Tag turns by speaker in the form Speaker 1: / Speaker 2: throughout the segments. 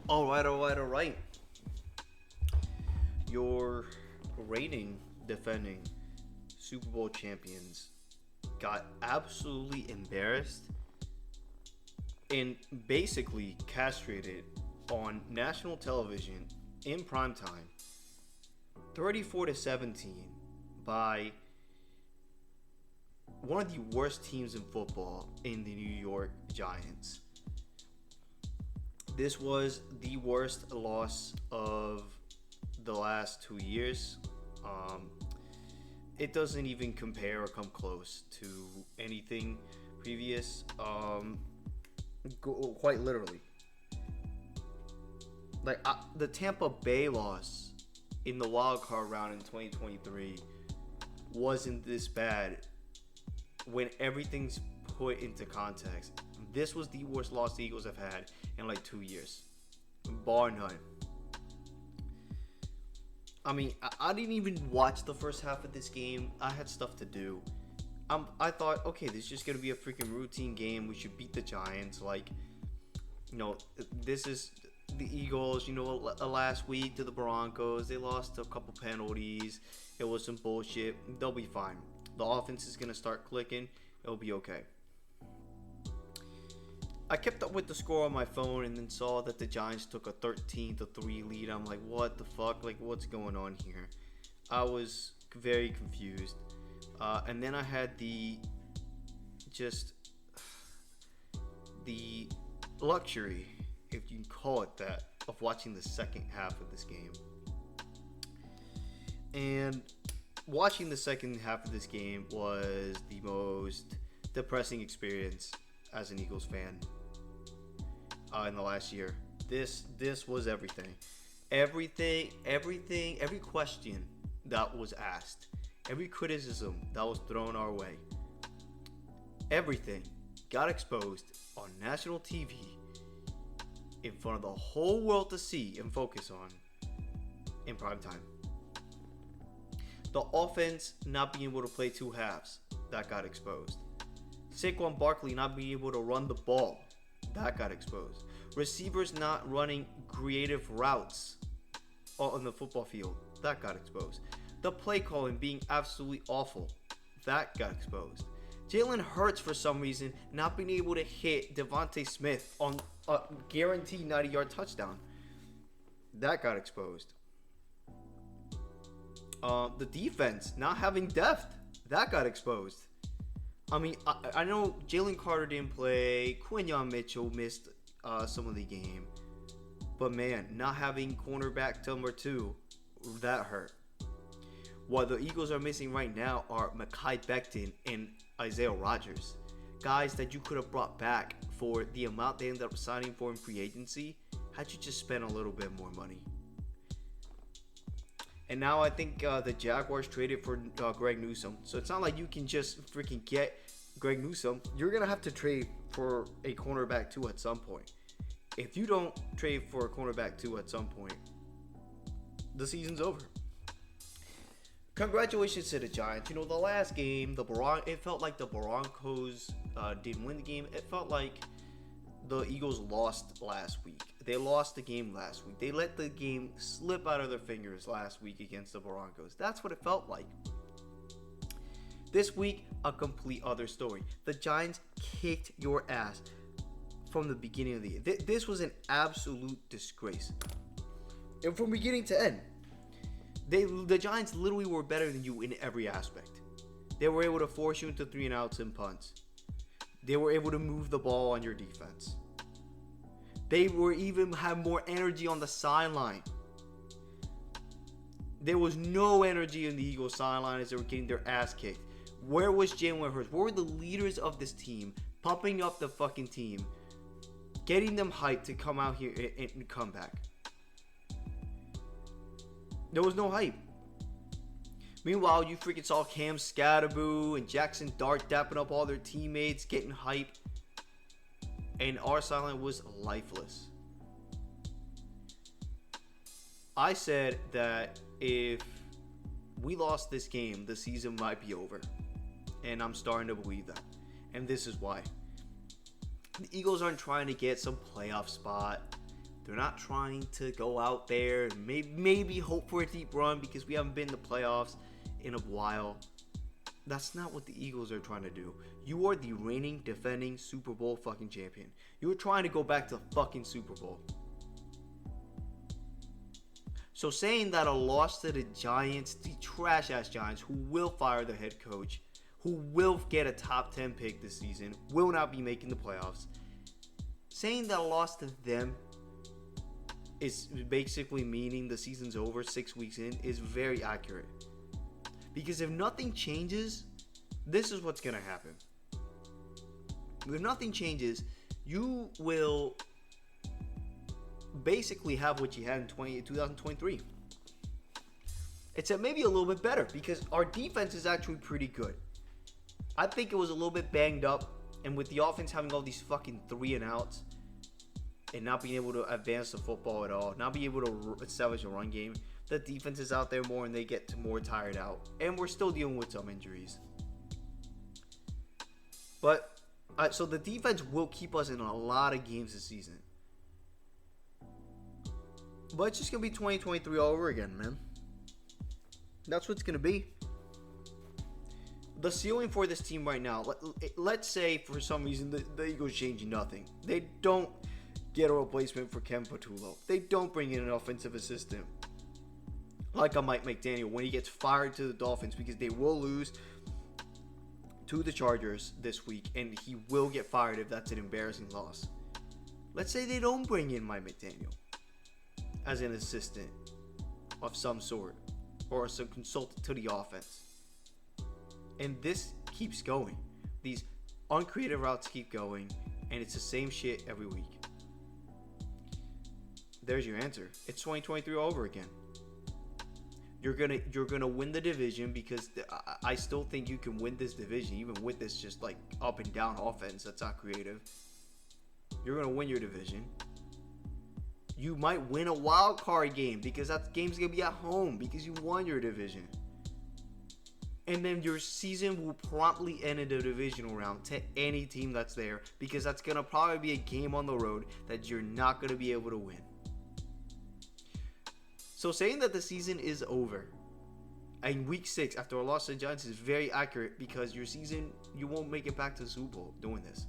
Speaker 1: All right. Your reigning, defending Super Bowl champions got absolutely embarrassed and basically castrated on national television in prime time, 34-17, by one of the worst teams in football in the New York Giants. This was the worst loss of the last 2 years. Um, it doesn't even compare or come close to anything previous. Quite literally, the Tampa Bay loss in the wild card round in 2023 wasn't this bad when everything's put into context. This was the worst loss the Eagles have had in like 2 years, bar none. I mean, I didn't even watch the first half of this game. I had stuff to do. I thought, okay, this is just gonna be a freaking routine game. We should beat the Giants. Like, this is the Eagles. Last week to the Broncos, they lost a couple penalties. It was some bullshit. They'll be fine. The offense is gonna start clicking. It'll be okay. I kept up with the score on my phone and then saw that the Giants took a 13-3 lead. I'm like, what the fuck? Like, what's going on here? I was very confused. And then I had the luxury, if you can call it that, of watching the second half of this game. And watching the second half of this game was the most depressing experience as an Eagles fan in the last year. This was everything. Every question that was asked, every criticism that was thrown our way, everything got exposed on national TV in front of the whole world to see and focus on in prime time. The offense not being able to play two halves, that got exposed. Saquon Barkley not being able to run the ball, that got exposed. Receivers not running creative routes on the football field, that got exposed. The play calling being absolutely awful, that got exposed. Jalen Hurts, for some reason, not being able to hit Devontae Smith on a guaranteed 90-yard touchdown, that got exposed. The defense not having depth, that got exposed. I mean, I know Jalen Carter didn't play. Quinyon Mitchell missed some of the game. But man, not having cornerback number 2, that hurt. What the Eagles are missing right now are Mekhi Becton and Isaiah Rodgers. Guys that you could have brought back for the amount they ended up signing for in free agency had you just spent a little bit more money. And now I think the Jaguars traded for Greg Newsome. So it's not like you can just freaking get Greg Newsome. You're going to have to trade for a cornerback 2 at some point. If you don't trade for a cornerback 2 at some point, the season's over. Congratulations to the Giants. The last game, it felt like the Broncos didn't win the game. It felt like the Eagles lost last week. They lost the game last week. They let the game slip out of their fingers last week against the Broncos. That's what it felt like. This week, a complete other story. The Giants kicked your ass from the beginning of the year. This was an absolute disgrace. And from beginning to end, the Giants literally were better than you in every aspect. They were able to force you into 3-and-outs and punts. They were able to move the ball on your defense. They were even had more energy on the sideline. There was no energy in the Eagles sideline as they were getting their ass kicked. Where was Jalen Hurts? Where were the leaders of this team pumping up the fucking team, getting them hyped to come out here and come back? There was no hype. Meanwhile, you freaking saw Cam Scatterboo and Jackson Dart dapping up all their teammates, getting hype. And our sideline was lifeless. I said that if we lost this game, the season might be over. And I'm starting to believe that. And this is why. The Eagles aren't trying to get some playoff spot. They're not trying to go out there and maybe hope for a deep run because we haven't been in the playoffs in a while. That's not what the Eagles are trying to do. You are the reigning, defending Super Bowl fucking champion. You are trying to go back to the fucking Super Bowl. So saying that a loss to the Giants, the trash-ass Giants, who will fire their head coach, who will get a top 10 pick this season, will not be making the playoffs. Saying that a loss to them is basically meaning the season's over 6 weeks in is very accurate. Because if nothing changes, this is what's going to happen. If nothing changes, you will basically have what you had in 2023. Except maybe a little bit better because our defense is actually pretty good. I think it was a little bit banged up, and with the offense having all these fucking 3-and-outs and not being able to advance the football at all, not being able to establish a run game, the defense is out there more and they get more tired out. And we're still dealing with some injuries. But, so the defense will keep us in a lot of games this season. But it's just going to be 2023 all over again, man. That's what it's going to be. The ceiling for this team right now, let's say for some reason the Eagles change nothing. They don't get a replacement for Ken Patullo. They don't bring in an offensive assistant like a Mike McDaniel when he gets fired to the Dolphins, because they will lose to the Chargers this week and he will get fired if that's an embarrassing loss. Let's say they don't bring in Mike McDaniel as an assistant of some sort or as a consultant to the offense. And this keeps going. These uncreative routes keep going, and it's the same shit every week. There's your answer. It's 2023 all over again. You're gonna win the division because I still think you can win this division even with this just like up and down offense that's not creative. You're gonna win your division. You might win a wild card game because that game's gonna be at home because you won your division. And then your season will promptly end in the divisional round to any team that's there, because that's going to probably be a game on the road that you're not going to be able to win. So saying that the season is over in week 6 after a loss to the Giants is very accurate, because your season, you won't make it back to the Super Bowl doing this.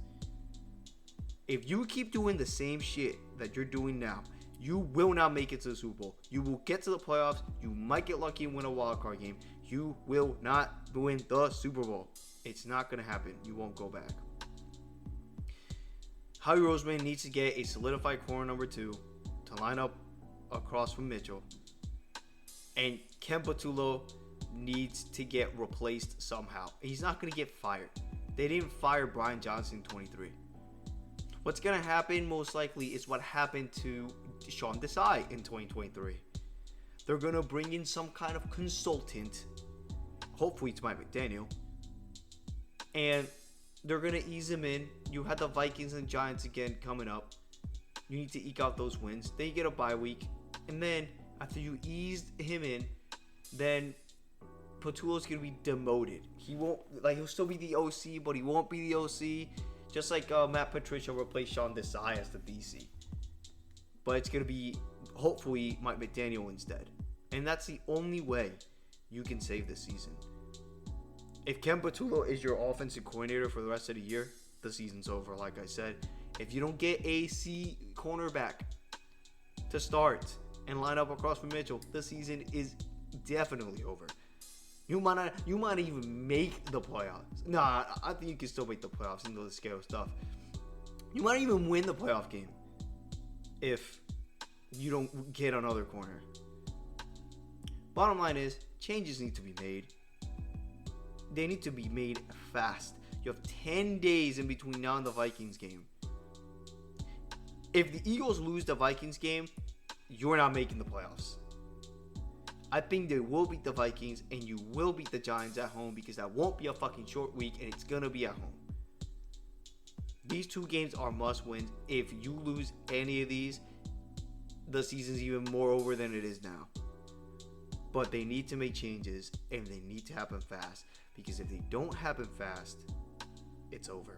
Speaker 1: If you keep doing the same shit that you're doing now, you will not make it to the Super Bowl. You will get to the playoffs. You might get lucky and win a wild card game. You will not win the Super Bowl. It's not going to happen. You won't go back. Howie Roseman needs to get a solidified corner number 2 to line up across from Mitchell. And Ken Patullo needs to get replaced somehow. He's not going to get fired. They didn't fire Brian Johnson in 23. What's going to happen most likely is what happened to Sean Desai in 2023. They're going to bring in some kind of consultant. Hopefully it's Mike McDaniel. And they're going to ease him in. You had the Vikings and Giants again coming up. You need to eke out those wins. Then you get a bye week. And then after you eased him in, then Patullo's going to be demoted. He'll still be the OC, but he won't be the OC. Just like Matt Patricia replaced Sean Desai as the DC. But it's going to be, hopefully, Mike McDaniel instead. And that's the only way you can save this season. If Ken Patullo is your offensive coordinator for the rest of the year, the season's over, like I said. If you don't get AC cornerback to start and line up across from Mitchell, the season is definitely over. You might not even make the playoffs. Nah, I think you can still make the playoffs into the scale stuff. You might even win the playoff game if you don't get another corner. Bottom line is, changes need to be made. They need to be made fast. You have 10 days in between now and the Vikings game. If the Eagles lose the Vikings game, you're not making the playoffs. I think they will beat the Vikings and you will beat the Giants at home, because that won't be a fucking short week and it's going to be at home. These 2 games are must wins. If you lose any of these, the season's even more over than it is now. But they need to make changes and they need to happen fast, because if they don't happen fast, it's over.